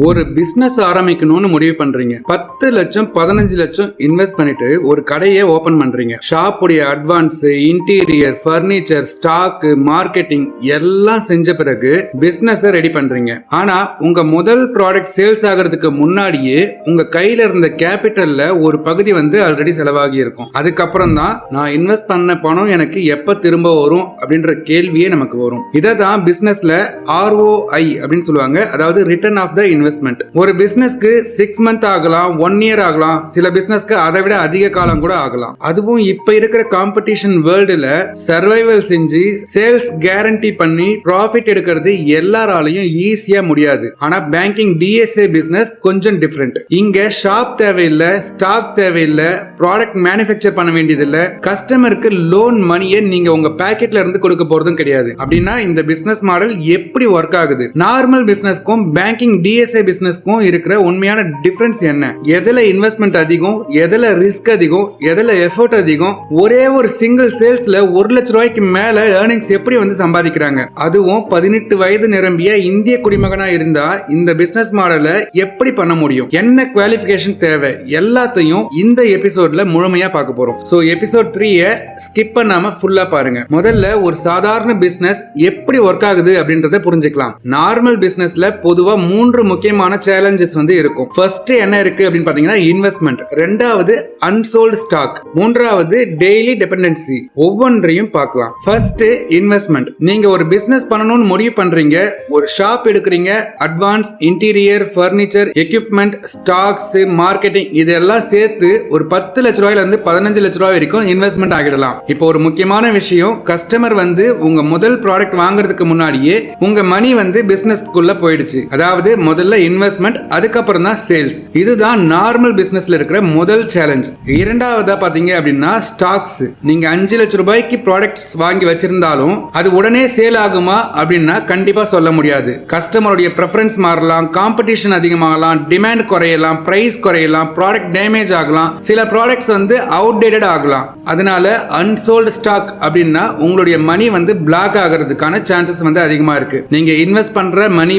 ஒரு பிசினஸ் ஆரம்பிக்கணும்னு முடிவு பண்றீங்க. 10 லட்சம் 15 லட்சம் இன்வெஸ்ட் பண்ணிட்டு ஒரு கடையை ஓபன் பண்றீங்க. ஷாப் உடைய advance, interior, furniture, stock, marketing எல்லாம் செஞ்ச பிறகு பிசினஸ் ரெடி பண்றீங்க. ஆனா உங்க முதல் ப்ராடக்ட் சேல்ஸ் ஆகிறதுக்கு முன்னாடியே உங்க கையில இருந்த கேபிட்டல்ல ஒரு பகுதி ஆல்ரெடி செலவாகி இருக்கும். அதுக்கப்புறம் தான் நான் இன்வெஸ்ட் பண்ண பணம் எனக்கு எப்ப திரும்ப வரும் அப்படின்ற கேள்வியே நமக்கு வரும். இதான் பிசினஸ்ல ROI அப்படின்னு சொல்லுவாங்க. அதாவது ரிட்டர்ன் ஆஃப் த இன்வெஸ்ட்மெண்ட். ஒரு பிசினஸ்க்கு 6 மந்த் ஆகலாம், 1 இயர் ஆகலாம், சில பிசினஸ்க்கு அதை விட அதிக காலம் கூட ஆகலாம். அதுவும் இப்ப இருக்கிற காம்படிஷன் வேர்ல்டுல சர்வைவல் செஞ்சு சேல்ஸ் கேரண்டி பண்ணி ப்ராஃபிட் எடுக்கிறது எல்லாராலையும் ஈஸியா முடியாது. ஆனா பேங்கிங் DSA பிசினஸ் கொஞ்சம் டிஃபரெண்ட். இங்க ஷாப் தேவையில்லை, ஸ்டாக் தேவையில்லை, ப்ராடக்ட் மேனுஃபேக்சர் பண்ண வேண்டியதில்லை, கஸ்டமருக்கு லோன் மணியை நீங்க உங்க பாக்கெட்ல இருந்து கொடுக்க போறதும் கிடையாது. அப்படின்னா இந்த பிசினஸ் மாடல் எப்படி ஒர்க் ஆகுது? நார்மல் பிசினஸ்க்கும் பேங்கிங் DSA பிசினஸ்க்கும் இருக்கிற உண்மையான டிஃபரன்ஸ் என்ன? எதுல இன்வெஸ்ட்மெண்ட் அதிகம், எதுல ரிஸ்க் அதிகம், எதுல எஃபோர்ட் அதிகம்? ஒரே ஒரு சிங்கிள் சேல்ஸ்ல 1 லட்சம் ரூபாய்க்கு மேல ஏர்னிங்ஸ் எப்படி சம்பாதிக்கிறாங்க? அதுவும் 18 வயது நிரம்பிய இந்திய குடிமகனா இருந்தா இந்த பிசினஸ் மாடலை எப்படி பண்ண முடியும்? என்ன குவாலிஃபிகேஷன் தேவை? எல்லாத்தையும் இந்த எபிசோட்ல முழுமையா பார்க்க போறோம். சோ எபிசோட் 3 ஸ்கிப் பண்ணாம ஃபுல்லா பாருங்க. முதல்ல ஒரு சாதாரண பிசினஸ் எப்படி ஒர்க் ஆகுது அப்படின்றத புரிஞ்சுக்கலாம். நார்மல் பிசினஸ்ல பொதுவா 3 முக்கியமான சேலஞ்சஸ் இருக்கும். ஃபர்ஸ்ட் என்ன இருக்கு அப்படின்னு பாத்தீங்கன்னா இன்வெஸ்ட்மெண்ட், ரெண்டாவது அன்சோல்டு ஸ்டாக், மூன்றாவது டெய்லி டிபெண்டன்சி. ஒவ்வொன்றையும் பார்க்கலாம். First investment. நீங்க ஒரு பிசினஸ் பண்ணணும்னு முடிவு பண்றீங்க, ஒரு ஷாப் எடுக்கிறீங்க, advance, interior, furniture, equipment, stocks, marketing இதெல்லாம் சேர்த்து ஒரு 10 லட்ச ரூபாயில இருந்து 15 லட்ச ரூபாய் வரைக்கும் இன்வெஸ்ட்மெண்ட் ஆகிடலாம். இப்போ ஒரு முக்கியமான விஷயம், கஸ்டமர் உங்க முதல் ப்ராடக்ட் வாங்குறதுக்கு முன்னாடியே உங்க மணி பிசினஸ்க்குள்ள போயிடுச்சு. அதாவது முதல்ல இன்வெஸ்ட்மெண்ட், அதுக்கப்புறம் தான் சேல்ஸ். இதுதான் நார்மல் பிசினஸ்ல இருக்கிற முதல் சேலஞ்ச். இரண்டாவதா பாத்தீங்க அப்படின்னா ஸ்டாக்ஸ். நீங்க 5 லட்சம் ரூபாய்க்கு ப்ராடக்ட்ஸ் வாங்கி வச்சிருந்தாலும் அது உடனே சேல் ஆகுமா அப்படின்னா கண்டிப்பா சொல்ல முடியாது. கஸ்டமருடைய பிரெஃபரன்ஸ் மாறலாம், காம்படிஷன் அதிகமாகலாம், டிமாண்ட் குறையலாம், பிரைஸ் குறையலாம், ப்ராடக்ட் டேமேஜ் ஆகலாம், சில ப்ராடக்ட்ஸ் அவுட்டேட்டட் ஆகலாம். அதனால அன்சோல்டு ஸ்டாக் அப்படின்னா உங்களுடைய மணி பிளாக் ஆகிறதுக்கான சான்சஸ் அதிகமா இருக்கு. நீங்க இன்வெஸ்ட் பண்ற மணி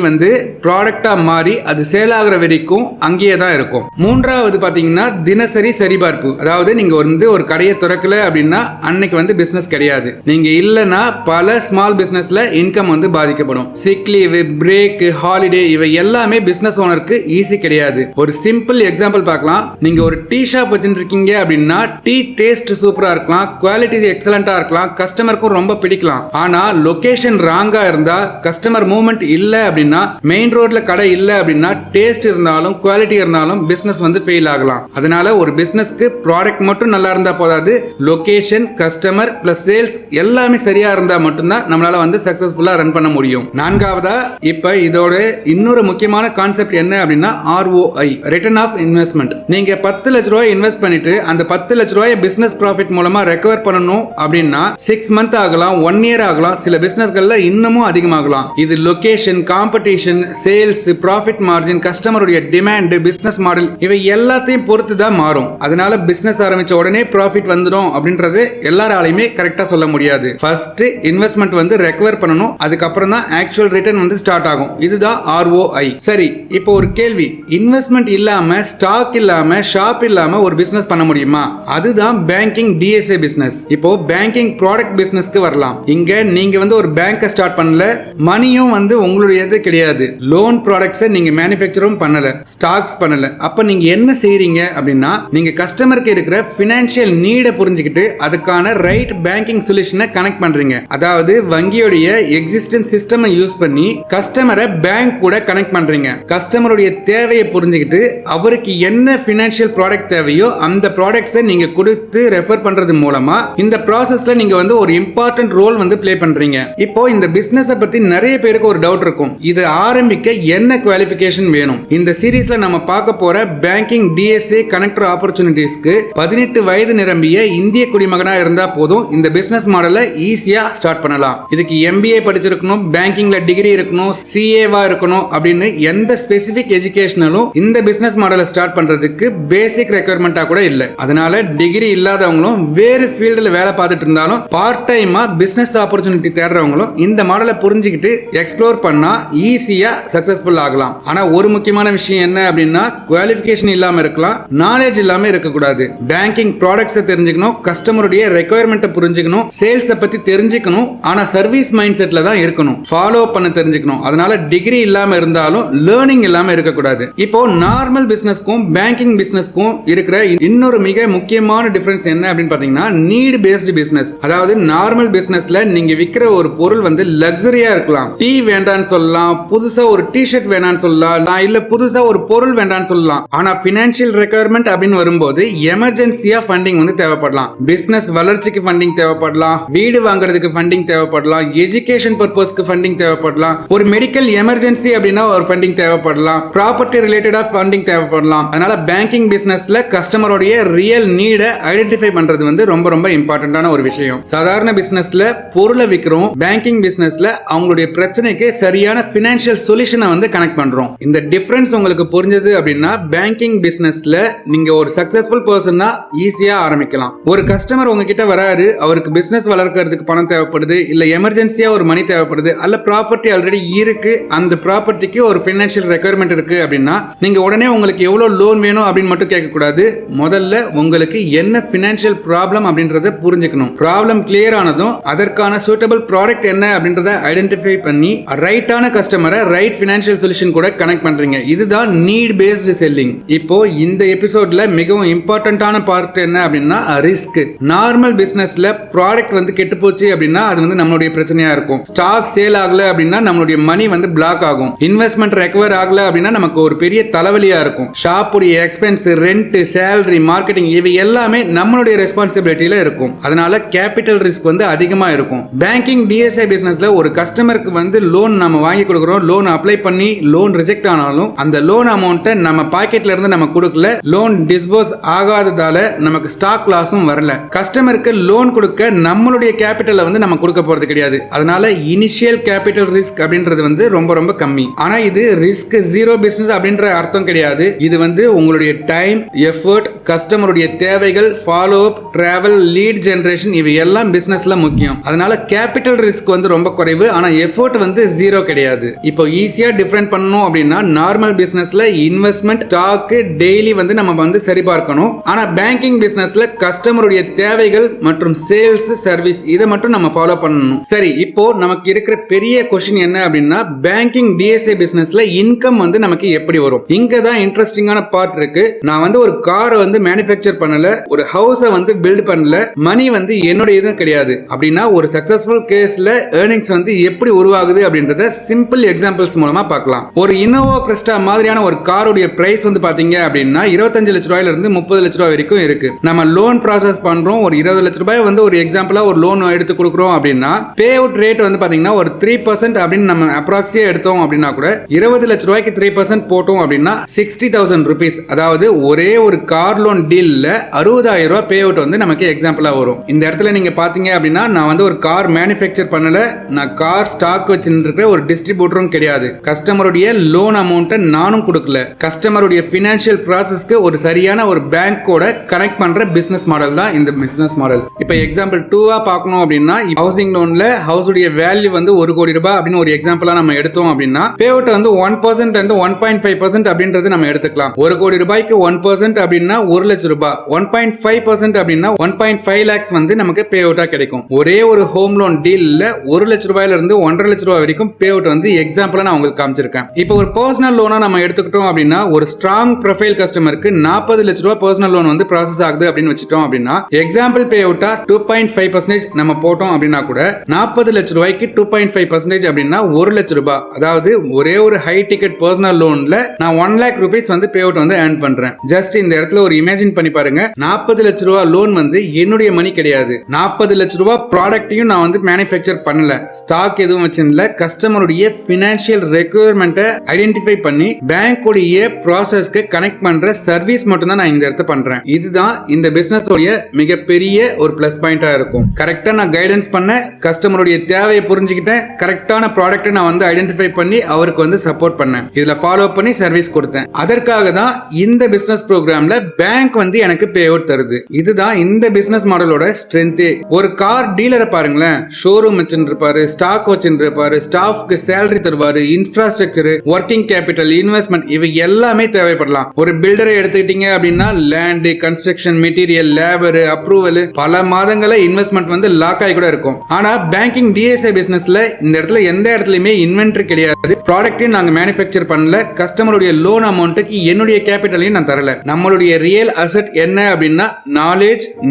ப்ராடக்டா மாறி அது சேல் ஆகிற வரைக்கும் அங்கேயே தான் இருக்கும். மூன்றாவது பாத்தீங்கன்னா தினசரி சரிபார்ப்பு. அதாவது நீங்க ஒரு கடையை திறக்கல அப்படின்னா அன்னைக்கு பிசினஸ் கிடையாது. நீங்க இல்லனா பல ஸ்மால் பிசினஸ்ல இன்கம் பாதிக்கப்படும். சிக் லீவ், பிரேக், ஹாலிடே இவை எல்லாமே பிசினஸ் ஓனருக்கு ஈஸி கிடையாது. ஒரு சிம்பிள் எக்ஸாம்பிள் பார்க்கலாம். நீங்க ஒரு டீ ஷாப் வச்சிருக்கீங்க அப்படின்னா டீ டேஸ்ட் சூப்பரா இருக்கலாம், குவாலிட்டி எக்ஸலண்டா இருக்கலாம், கஸ்டமருக்கும் ரொம்ப பிடிக்கலாம். ஆனா லொகேஷன் ராங்கா இருந்தா, கஸ்டமர் மூவ்மெண்ட் இல்ல அப்படின்னா, மெயின் ரோட்ல கடை இல்ல அப்படின்னா, டேஸ்ட் இருந்தாலும் குவாலிட்டி இருந்தாலும் பிசினஸ் ஃபெயில் ஆகலாம். அதனால ஒரு பிசினஸ்க்கு ப்ராடக்ட் மட்டும் நல்லா இருந்தா போதாது, லொகேஷன், கஸ்டமர் பிளஸ் சேல்ஸ் எல்லாமே சரியா இருந்தா மட்டும்தான் நம்மளால சக்சஸ்ஃபுல்லா ரன் பண்ண முடியும். நான்காவதா இப்ப இதோட இன்னொரு முக்கியமான கான்செப்ட் என்ன அப்படின்னா ROI, ரிட்டர்ன் ஆஃப் இன்வெஸ்ட்மெண்ட். நீங்க 10 லட்ச ரூபாய் இன்வெஸ்ட் பண்ணிட்டு அந்த 10 லட்ச ரூபாய் பிசினஸ் ப்ராஃபிட் மூலமா ரெக்கவர் பண்ணணும் அப்படின்னா 6 மந்த் ஆகலாம், 1 இயர் ஆகலாம், சில பிசினஸ்கள்ல இன்னமும் அதிகமாகலாம். இது location, competition, sales, profit margin, கஸ்டமருடைய டிமாண்ட், பிசினஸ் மாடல் இவை எல்லாத்தையும் பொறுத்து தான் மாறும். அதனால பிசினஸ் ஆரம்பிச்ச உடனே ப்ராஃபிட் வந்துடும் அப்படின்றது எல்லாராலையுமே கரெக்டா சொல்ல முடியாது. ஃபர்ஸ்ட் இன்வெஸ்ட்மெண்ட் ரெக்கவர் பண்ணணும், அதுக்கப்புறம் தான் ஆக்சுவல் ரிட்டர்ன் ஸ்டார்ட் ஆகும். இதுதான் ROI. சரி, இப்போ ஒரு கேள்வி, இன்வெஸ்ட்மெண்ட் இல்லாம, ஸ்டாக் இல்லாம, ஷாப் இல்லாம ஒரு பிசினஸ் பண்ண முடியுமா? அதுதான் பேங்கிங் DSA பிசினஸ். இப்போ பேங்கிங் ப்ராடக்ட் பிசினஸ்க்கு வரலாம். இங்க நீங்க ஒரு பேங்கை ஸ்டார்ட் பண்ணல, மணியும் உங்களுடையது கிடையாது, லோன் ப்ராடக்ட்ஸ் நீங்க மேனுஃபேக்சரும் பண்ணல, ஸ்டாக்ஸ் பண்ணல. அப்ப நீங்க என்ன செய்றீங்க அப்படின்னா, நீங்க கஸ்டமருக்கு இருக்கிற பினான்சியல் நீட புரிஞ்சுக்கிட்டு அதுக்கான ரைட் பேங்கிங் சொல்யூஷனை கனெக்ட் பண்றீங்க. அதாவது வங்கியோடைய எக்ஸிஸ்டன்ஸ் சிஸ்டம் யூஸ் பண்ணி கஸ்டமரை பேங்க் கூட கனெக்ட் பண்றீங்க. கஸ்டமருடைய தேவையை புரிஞ்சுக்கிட்டு அவருக்கு என்ன பினான்சியல் ப்ராடக்ட் தேவையோ அந்த ப்ராடக்ட்ஸை நீங்க கொடுத்து ரெஃபர் பண்றது மூலமா இந்த ப்ராசஸ்ல நீங்க ஒரு இம்பார்ட்டன்ட் ரோல் ப்ளே பண்றீங்க. இப்போ இந்த பிசினஸ் பத்தி நிறைய பேருக்கு ஒரு டவுட் இருக்கும், இது ஆரம்பிக்க என்ன குவாலிஃபிகேஷன் வேணும்? இந்த சீரீஸ்ல நம்ம பார்க்க போற பேங்கிங் DSA கனெக்டர் ஆப்பர்ச்சுனிட்டிஸ்க்கு 18 வயது நிரம்பிய இந்திய குடிமகனா இருந்தா போதும் இந்த பிசினஸ் மாடலை ஈஸியா ஸ்டார்ட் பண்ணலாம். இதுக்கு MBA படிச்சிருக்கணும், பேங்கிங்ல டிகிரி இருக்கணும், CA-வா இருக்கணும் அப்படின்னு எந்த ஸ்பெசிபிக் எஜுகேஷனலும் இந்த பிசினஸ் மாடலை ஸ்டார்ட் பண்றதுக்கு பேசிக் ரெக்யர்மெண்டா கூட இல்ல. அதனால டிகிரி இல்லாதவங்களும் இருந்தாலும் வேறு ஃபீல்டில் வேலை பார்த்துட்டு இருந்தாலும் பார்ட் டைமா பிசினஸ் ஆப்பர்ச்சுனிட்டி தேடுறவங்களும் இந்த மாடலை புரிஞ்சுக்கிட்டு எக்ஸ்ப்ளோர் பண்ணா ஈஸியா சக்சஸ்ஃபுல் ஆகலாம். ஆனா ஒரு முக்கியமான விஷயம் என்ன அப்படின்னா குவாலிஃபிகேஷன் இல்லாம இருக்கலாம், நாலேஜ் இல்லாம இருக்கக்கூடாது. பேங்கிங் ப்ராடக்ட்ஸை தெரிஞ்சுக்கணும், கஸ்டமருடைய ரெக்குயர்மெண்ட்டை புரிஞ்சுக்கணும், சேல்ஸை பத்தி தெரிஞ்சுக்கணும். ஆனா சர்வீஸ் மைண்ட் செட்ல தான் இருக்கணும், ஃபாலோ பண்ண தெரிஞ்சுக்கணும். அதனால டிகிரி இல்லாம இருந்தாலும் லேர்னிங் இல்லாம இருக்கக்கூடாது. இப்போ நார்மல் பிசினஸ்க்கும் பேங்கிங் பிசினஸ்க்கும் இருக்கிற இன்னொரு மிக முக்கியமான டிஃபரன்ஸ் என்ன அப்படின்னு பாத்தீங்கன்னா நீட் பேஸ்டு பிசினஸ். அதாவது நார்மல் பிசினஸ்ல நீங்க விக்கிற ஒரு பொருள் வந்து லக்ஸரியா இருக்கலாம், டீ வேண்டான்னு சொல்லலாம், புதுசா ஒரு டி ஷர்ட் வேண்டான்னு சொல்லலாம், இல்ல புதுசா ஒரு பொருள் வேண்டான்னு சொல்லலாம். ஆனா பினான்சியல் ரெக்குயர்மெண்ட் அப்படின்னு வரும்போது எமர்ஜென்சியா ஃபண்டிங் வந்து தேவைப்படலாம். பிசினஸ் வளர்ச்சிக்கு ஃபண்டிங் தேவைப்படலாம், வீடு வாங்குறதுக்கு ஃபண்டிங் தேவைப்படலாம், எஜுகேஷன் பர்பஸ்க்கு ஃபண்டிங் தேவைப்படலாம், ஒரு மெடிக்கல் எமர்ஜென்சி அப்படின்னா ஒரு ஃபண்டிங் தேவைப்படலாம், ப்ராப்பர்ட்டி ரிலேட்டடா ஃபண்டிங் தேவைப்படலாம். அதனால பேங்கிங் பிசினஸ்ல கஸ்டமருடைய ரியல் நீடை ஐடென்டிஃபை பண்றது வந்து ரொம்ப ரொம்ப இம்பார்ட்டன்டான ஒரு விஷயம். சாதாரண பிசினஸ்ல பொருளை விற்கிறோம், பேங்கிங் பிசினஸ்ல அவங்களுடைய பிரச்சனைக்கு சரியான பினான்சியல் சொல்யூஷனை வந்து கனெக்ட் பண்றோம். இந்த டிஃபரன்ஸ் உங்களுக்கு புரிஞ்சது அப்படின்னா பேங்கிங் பிசினஸ்ல நீங்க ஒரு சக்சஸ்ஃபுல் பர்சனா ஈஸியா ஆரம்பிக்கலாம். ஒரு கஸ்டமர் உங்ககிட்ட வராரு, அவருக்கு பிசினஸ் வளர்க்கறதுக்கு பணம் தேவைப்படுது, இல்ல எமர்ஜென்சியா ஒரு மணி தேவைப்படுது, அல்ல ப்ராப்பர்ட்டி ஆல்ரெடி இருக்கு, அந்த ப்ராப்பர்ட்டிக்கு ஒரு பினான்சியல் ரெக்குயர்மெண்ட் இருக்கு அப்படின்னா நீங்க உடனே உங்களுக்கு எவ்வளவு லோன் வேணும் அப்படின்னு மட்டும் கேட்க கூடாது. முதல்ல உங்களுக்கு என்ன பினான்சியல் ப்ராப்ளம் அப்படின்றத புரிஞ்சுக்கணும். ப்ராப்ளம் கிளியர் ஆனதும் அதற்கான சூட்டபிள் ப்ராடக்ட் என்ன அப்படின்றத ஐடென்டிஃபை பண்ணி ரைட்டான கஸ்டமரை ரைட் பினான்சியல் சொல்யூஷன் கூட கனெக்ட் பண்றீங்க. இதுதான் நீட் பேஸ்டு செல்லிங். இப்போ இந்த எபிசோட்ல மிகவும் இம்பார்ட்டன்டான பார்ட் என்ன அப்படின்னா ரிஸ்க். நார்மல் பிசினஸ்ல ப்ராடக்ட் வந்து கெட்டு போச்சு அப்படின்னா அது வந்து நம்மளுடைய பிரச்சனையா இருக்கும். ஸ்டாக் சேல் ஆகல அப்படின்னா நம்மளுடைய மணி வந்து பிளாக் ஆகும். இன்வெஸ்ட்மெண்ட் ரெக்கவர் ஆகல அப்படின்னா நமக்கு ஒரு பெரிய தலைவலியா இருக்கும். ஷாப்புடைய எக்ஸ்பென்ஸ், ரெண்ட், சேலரி, மார்க்கெட்டிங் இவை எல்லாமே நம்மளுடைய ரெஸ்பான்சிபிலிட்டியில இருக்கும். அதனால கேபிட்டல் ரிஸ்க் வந்து அதிகமா இருக்கும். பேங்கிங் டிஎஸ்ஐ பிசினஸ்ல ஒரு கஸ்டமருக்கு வந்து லோன் நம்ம வாங்கி கொடுக்குறோம், லோன் அப்ளை பண்ணி லோன் ரிஜெக்ட் ஆனாலும் அந்த லோன் அமௌண்ட்டை நம்ம பாக்கெட்ல இருந்து நம்ம கொடுக்கல, லோன் டிஸ்போஸ் ஆகாததால நமக்கு ஸ்டாக் லாஸும் வரல. கஸ்டமருக்கு லோன் கொடுக்க நம்மளுடைய கேபிட்டலை வந்து நம்ம கொடுக்க போறது கிடையாது. அதனால இனிஷியல் கேபிட்டல் ரிஸ்க் அப்படின்றது வந்து ரொம்ப ரொம்ப கம்மி. ஆனா இது ரிஸ்க் ஜீரோ பிசினஸ் அப்படின்ற அர்த்தம் கிடையாது. இது வந்து உங்களுடைய டைம், எஃபர்ட், கஸ்டமருடைய தேவைகள், follow up, travel, lead generation இவை எல்லாம் பிசினஸ்ல முக்கியம். அதனால கேபிட்டல் ரிஸ்க் வந்து ரொம்ப குறைவு, ஆனா எஃபர்ட் வந்து ஜீரோ கிடையாது. இப்போ ஈஸியா டிஃபரண்ட் பண்ணணும் அப்படின்னா நார்மல் பிசினஸ்ல இன்வெஸ்ட்மெண்ட், ஸ்டாக் டெய்லி வந்து நம்ம வந்து சரி பார்க்கணும். ஆனா பேங்கிங் பிசினஸ்ல கஸ்டமருடைய தேவைகள் மற்றும் சேல்ஸ், சர்வீஸ் இதை மட்டும் நம்ம ஃபாலோ பண்ணணும். சரி, இப்போ நமக்கு இருக்கிற பெரிய கொஸ்டின் என்ன அப்படின்னா பேங்கிங் டிஎஸ்ஐ பிசினஸ்ல இன்கம் வந்து நமக்கு எப்படி வரும்? இங்க தான் இன்ட்ரெஸ்டிங்கான பார்ட் இருக்கு. நான் வந்து ஒரு காரை வந்து மேனுஃபேக்சர் பண்ணல, ஒரு ஹவுஸை வந்து பில்ட் பண்ணல, மணி வந்து என்னோட இதுவும் கிடையாது அப்படின்னா ஒரு சக்சஸ்ஃபுல் கேஸ்ல ஏர்னிங்ஸ் வந்து எப்படி உருவாகுது அப்படின்றத சிம்பிள் எக்ஸாம்பிள்ஸ் மூலமா பார்க்கலாம். ஒரு இனோவா கிறிஸ்டா மாதிரியான ஒரு காரோடைய பிரைஸ் வந்து பாத்தீங்க அப்படின்னா 25 லட்ச ரூபாயில இருந்து 30 லட்ச ரூபாய் வரைக்கும் இருக்கு. நம்ம லோன் ப்ராசஸ் பண்றோம், ஒரு 20 லட்ச ரூபாய் வந்து ஒரு எக்ஸாம்பிளா ஒரு லோன் எடுத்து கொடுக்குறோம் அப்படின்னா பே அவுட் ரேட் வந்து பாத்தீங்கன்னா ஒரு 3% அப்படின்னு நம்ம அப்ராக்சியா எடுத்தோம் அப்படின்னா கூட 20 லட்ச ரூபாய்க்கு 3% போட்டோம் அப்படின்னா 60,000 ரூபீஸ். அதாவது ஒரே ஒரு கார் லோன் டீல்ல 60,000 ரூபாய் பே அவுட் வந்து நமக்கு எக்ஸாம்பிளா வரும். இந்த இடத்துல நீங்க பாத்தீங்க அப்படின்னா நான் வந்து ஒரு கார் மேனுஃபேக்சர் பண்ணல, நான் கார் ஸ்டாக் வச்சிருக்கிற ஒரு டிஸ்ட்ரிபியூட்டரும் கிடையாது, கஸ்டமருடைய லோன் அமௌண்ட்டை நானும் கொடுக்கல, கஸ்டமருடைய பினான்சியல் ப்ராசஸ்க்கு ஒரு சரியான ஒரு பேங்கோட கனெக்ட் பண்ற பிசினஸ் மாடல் தான் இந்த பிசினஸ் மாடல். இப்போ எக்ஸாம்பிள் 2 பார்க்கணும் அப்படின்னா ஹவுசிங் லோன்ல ஹவுஸ் உடைய வேல்யூ வந்து 1 கோடி ரூபாய் அப்படின்னு ஒரு எக்ஸாம்பிளா நம்ம எடுத்தோம் அப்படின்னா பே அவுட் வந்து 1% வந்து 1.5% அப்படின்றது நம்ம எடுத்துக்கலாம். 1 கோடி ரூபாய்க்கு 1% அப்படின்னா 1 லட்சம் ரூபாய், 1.5% அப்படின்னா 1.5 lakhs வந்து நமக்கு பே அவுட்டா கிடைக்கும். ஒரே ஒரு ஹோம் லோன் டீல்ல 1 லட்ச ரூபாயில இருந்து 1.5 லட்ச ரூபாய் வரைக்கும் பே அவுட் வந்து எக்ஸாம்பிளா நான் உங்களுக்கு காமிச்சிருக்கேன். இப்போ ஒரு பர்சனல் லோனா நம்ம எடுத்துக்கிட்டோம் அப்படின்னா ஒரு ஸ்ட்ராங் ப்ரொஃபைல் கஸ்டமருக்கு 40 லட்ச ரூபாய் பர்சனல் லோன் வந்து ப்ராசஸ் ஆகுது அப்படின்னு வச்சுட்டோம் அப்படின்னா எக்ஸாம்பிள் பே அவுட்டா 2.5% நம்ம போட்டோம் அப்படின்னா கூட 40 லட்ச ரூபாய்க்கு 2.5% அப்படின்னா 1 லட்ச ரூபாய். அதாவது ஒரே ஒரு ஹை டிக்கெட் பர்சனல் லோன்ல நான் 1 lakh ரூபீஸ் வந்து பே அவுட் வந்து ஏர்ன் பண்றேன். ஜஸ்ட் இந்த இடத்துல ஒரு இமேஜின் பண்ணி பாருங்க, 40 லட்ச ரூபாய் லோன் வந்து என்னுடைய மணி கிடையாது, 40 லட்ச ரூபாய் ப்ராடக்ட்டையும் நான் வந்து மேனுஃபேக்சர் பண்ணல, ஸ்டாக் எதுவும் வச்சிருந்தல, கஸ்டமருடைய பினான்சியல் ரெக்யர்மெண்ட்டை ஐடென்டிஃபை பண்ணி பேங்கோடைய ப்ராசஸ்க்கு கனெக்ட் பண்ற சர்வீஸ் மட்டும் தான் நான் இந்த இடத்துல பண்றேன். இதுதான் இந்த பிசினஸ் உடைய மிகப்பெரிய ஒரு பிளஸ் பாயிண்டா இருக்கும். கரெக்டா நான் கைடன்ஸ் பண்ண, கஸ்டமருடைய தேவையை புரிஞ்சுக்கிட்டேன், கரெக்டான ப்ராடக்ட்டை நான் வந்து ஐடென்டிஃபை பண்ணி அவருக்கு வந்து சப்போர்ட் பண்ணேன், இதுல ஃபாலோ பண்ணி சர்வீஸ் கொடுத்தேன். அதற்காக தான் இந்த பிசினஸ் ப்ரோக்ராம்ல பேங்க் வந்து எனக்கு பே அவுட் தருது. இதுதான் இதுதான் இந்த பிசினஸ் மாடலோட ஸ்ட்ரென்த்தே. ஒரு கார் டீலரை பாருங்களேன், ஷோரூம் வச்சிருப்பாரு, ஸ்டாக் வச்சிருப்பாரு, ஸ்டாஃப்க்கு சேலரி தருவாரு, இன்ஃப்ராஸ்ட்ரக்சர், ஒர்க்கிங் கேபிட்டல், இன்வெஸ்ட்மெண்ட் இவை எல்லாமே தேவைப்படலாம். ஒரு பில்டரை எடுத்துக்கிட்டீங்க அப்படின்னா land, construction, material, labour, approval, பல மாதங்கள இன்வெஸ்ட்மெண்ட் வந்து லாக் ஆகி கூட இருக்கும். ஆனா பேங்கிங் டிஎஸ்ஏ பிசினஸ்ல இந்த இடத்துல எந்த இடத்துலயுமே இன்வென்டரி கிடையாது. ப்ராடக்ட்டையும் நாங்க மேனுஃபேக்சர் பண்ணல, கஸ்டமருடைய லோன் அமௌண்ட்டுக்கு என்னுடைய கேபிட்டலையும் நான் தரல. நம்மளுடைய ரியல் அசெட் என்ன அப்படின்னா knowledge,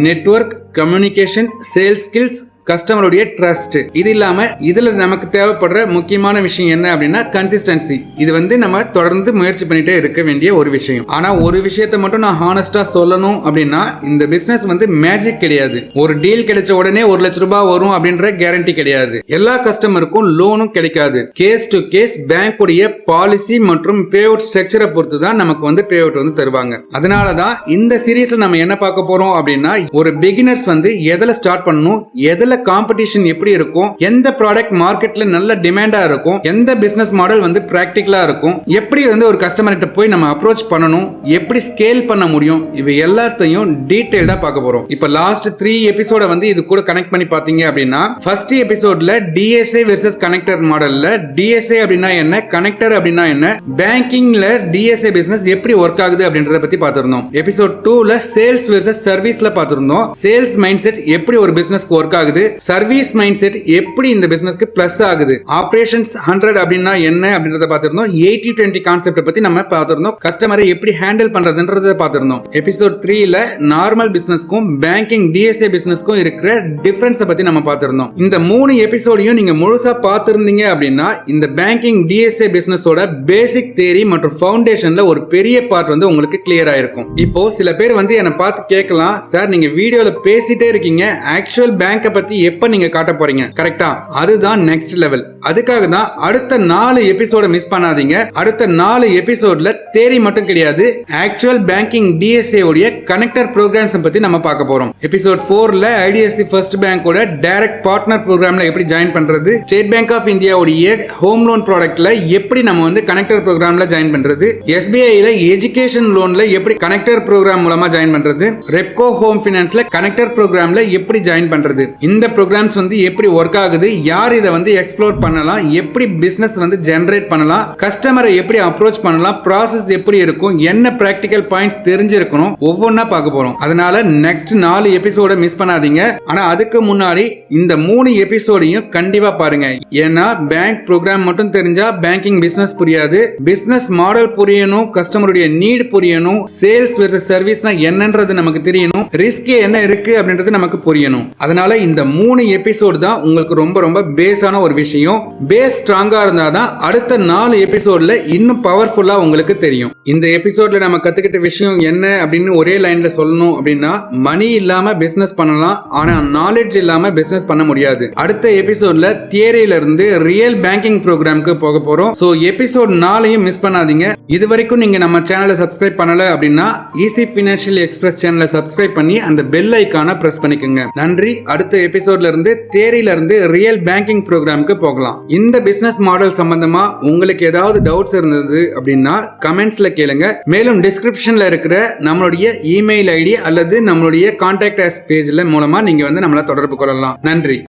network, communication, sales skills, கஸ்டமருடைய ட்ரஸ்ட். இது இல்லாம இதுல நமக்கு தேவைப்படுற முக்கியமான விஷயம் என்ன அப்படின்னா கன்சிஸ்டன்சி. இது வந்து நம்ம தொடர்ந்து முயற்சி பண்ணிட்டே இருக்க வேண்டிய ஒரு விஷயம். ஆனா ஒரு விஷயத்தை மட்டும் நான் ஹானஸ்டா சொல்லணும் அப்படின்னா, இந்த பிசினஸ் வந்து மேஜிக் கிடையாது. ஒரு டீல் கிடைச்ச உடனே 1 லட்சம் ரூபாய் வரும் அப்படின்ற கேரண்டி கிடையாது. எல்லா கஸ்டமருக்கும் லோனும் கிடைக்காது. கேஸ் டு கேஸ் பேங்க் உடைய பாலிசி மற்றும் பே அவுட் ஸ்ட்ரக்சரை பொறுத்து தான் நமக்கு வந்து பே அவுட் வந்து தருவாங்க. அதனாலதான் இந்த சீரீஸ்ல நம்ம என்ன பார்க்க போறோம் அப்படின்னா, ஒரு பிகினர்ஸ் வந்து எதுல ஸ்டார்ட் பண்ணணும், எதுல காம்படிஷன் எப்படி இருக்கும், எந்த ப்ராடக்ட் மார்க்கெட்ல நல்ல டிமாண்டா இருக்கும், எந்த பிசினஸ் மாடல் வந்து பிராக்டிகலா இருக்கும், எப்படி வந்து ஒரு கஸ்டமர்கிட்ட போய் நம்ம அப்ரோச் பண்ணணும், எப்படி ஸ்கேல் பண்ண முடியும், இவை எல்லாத்தையும் டீடைல்டா பார்க்க போறோம். இப்ப லாஸ்ட் 3 எபிசோட வந்து இது கூட கனெக்ட் பண்ணி பாத்தீங்க அப்படின்னா, ஃபர்ஸ்ட் எபிசோட்ல டிஎஸ்ஏ வெர்சஸ் கனெக்டர் மாடல்ல டிஎஸ்ஏ அப்படின்னா என்ன, கனெக்டர் அப்படின்னா என்ன, பேங்கிங்ல டிஎஸ்ஏ பிசினஸ் எப்படி ஒர்க் ஆகுது அப்படின்றத பத்தி பார்த்திருந்தோம். எபிசோட் 2ல சேல்ஸ் வெர்சஸ் சர்வீஸ்ல பார்த்திருந்தோம். சேல்ஸ் மைண்ட் செட் எப்படி ஒரு பிசினஸ்க்கு ஒர்க் ஆகுது, சர்வீஸ் மைண்ட் செட் எப்படி இந்த பிசினஸ்க்கு பிளஸ் ஆகுது, ஆபரேஷன்ஸ் 100 அப்படின்னா என்ன அப்படின்றத பார்த்திருந்தோம். 80-20 கான்செப்ட் பத்தி நம்ம பார்த்திருந்தோம். கஸ்டமரை எப்படி ஹேண்டில் பண்றதுன்றத பார்த்திருந்தோம். எபிசோட் 3ல நார்மல் பிசினஸ்க்கும் பேங்கிங் டிஎஸ்ஏ பிசினஸ்க்கும் இருக்கிற டிஃபரன்ஸ் பத்தி நம்ம பார்த்திருந்தோம். இந்த 3 எபிசோடையும் நீங்க முழுசா பார்த்திருந்தீங்க அப்படின்னா, இந்த பேங்கிங் டிஎஸ்ஏ பிசினஸோட பேசிக் தியரி மற்றும் ஃபவுண்டேஷன்ல ஒரு பெரிய பார்ட் வந்து உங்களுக்கு கிளியர் ஆயிருக்கும். இப்போ சில பேர் வந்து என்ன பார்த்து கேட்கலாம், சார் நீங்க வீடியோல பேசிட்டே இருக்கீங்க, ஆக்சுவல் பேங்கை பத்தி எப்ப நீங்க காட்ட போறீங்க, கரெக்டா? அதுதான் நெக்ஸ்ட் லெவல். அதுக்காக தான் அடுத்த 4 எபிசோட மிஸ் பண்ணாதீங்க. அடுத்த 4 எபிசோட்ல தேரி மட்டும் கிடையாது, ஆக்சுவல் பேங்கிங் டிஎஸ்ஏ உடைய கனெக்டர் ப்ரோக்ராம்ஸ் பத்தி நம்ம பார்க்க போறோம். எபிசோட் 4ல ஐடிஎஃப்சி ஃபர்ஸ்ட் பேங்கோட டைரக்ட் பார்ட்னர் ப்ரோக்ராம்ல எப்படி ஜாயின் பண்றது, ஸ்டேட் பேங்க் ஆஃப் இந்தியா உடைய ஹோம் லோன் ப்ராடக்ட்ல எப்படி நம்ம வந்து கனெக்டர் ப்ரோக்ராம்ல ஜாயின் பண்றது, எஸ்பிஐல எஜுகேஷன் லோன்ல எப்படி கனெக்டர் ப்ரோக்ராம் மூலமா ஜாயின் பண்றது, ரெப்கோ ஹோம் ஃபைனான்ஸ்ல கனெக்டர் ப்ரோக்ராம்ல எப்படி ஜாயின் பண்றது, இந்த ப்ரோக்ராம்ஸ் வந்து எப்படி ஒர்க் ஆகுது, யார் இதை வந்து எக்ஸ்ப்ளோர் பண்ணலாம், எப்படி பிசினஸ் வந்து ஜெனரேட் பண்ணலாம், கஸ்டமரை எப்படி அப்ரோச் பண்ணலாம், ப்ராசஸ் எப்படி இருக்கும், என்ன பிராக்டிகல் பாயிண்ட்ஸ் தெரிஞ்சிருக்கணும், ஒவ்வொன்றா பார்க்க போறோம். அதனால நெக்ஸ்ட் 4 எபிசோட மிஸ் பண்ணாதீங்க. ஆனா அதுக்கு முன்னாடி இந்த 3 எபிசோடையும் கண்டிப்பா பாருங்க. ஏன்னா பேங்க் ப்ரோக்ராம் மட்டும் தெரிஞ்சா பேங்கிங் பிசினஸ் புரியாது, பிசினஸ் மாடல் புரியணும், கஸ்டமருடைய நீட் புரியணும், சேல்ஸ் வெர்சஸ் சர்வீஸ்னா என்னன்றது நமக்கு தெரியணும், ரிஸ்க் என்ன இருக்கு அப்படின்றது நமக்கு புரியணும். அதனால இந்த 3 எபிசோடு தான் உங்களுக்கு ரொம்ப ரொம்ப பேஸான ஒரு விஷயம். பேஸ் ஸ்ட்ராங்கா இருந்தா தான் அடுத்த 4 எபிசோட்ல இன்னும் பவர்ஃபுல்லா உங்களுக்கு தெரியும். இந்த எபிசோட்ல நம்ம கத்துக்கிட்ட விஷயம் என்ன அப்படின்னு ஒரே லைன்ல சொல்லணும் அப்படின்னா, மணி இல்லாம பிசினஸ் பண்ணலாம், ஆனா நாலேஜ் இல்லாம பிசினஸ் பண்ண முடியாது. அடுத்த எபிசோட்ல தியரியில இருந்து ரியல் பேங்கிங் ப்ரோக்ராம்க்கு போக போறோம். சோ எபிசோட் 4ஐயும் மிஸ் பண்ணாதீங்க. இது வரைக்கும் நீங்க நம்ம சேனலை சப்ஸ்கிரைப் பண்ணல அப்படின்னா ஈஸி ஃபினான்ஷியல் எக்ஸ்பிரஸ் சேனலை சப்ஸ்கிரைப் பண்ணி அந்த பெல் ஐகானை பிரஸ் பண்ணிக்கோங்க. நன்றி. அடுத்த எபிசோட்ல இருந்து தியரியில இருந்து ரியல் பேங்கிங் ப்ரோக்ராம்க்கு போகலாம். இந்த பிசினஸ் மாடல் சம்பந்தமா உங்களுக்கு ஏதாவது டவுட்ஸ் இருந்தது அப்படின்னா கமெண்ட்ஸ்ல கேளுங்க. மேலும் டிஸ்கிரிப்ஷன்ல இருக்கிற நம்மளுடைய இமெயில் ஐடி அல்லது நம்மளுடைய கான்டாக்ட் அஸ் பேஜ்ல மூலமா நீங்க வந்து நம்மள தொடர்பு கொள்ளலாம். நன்றி.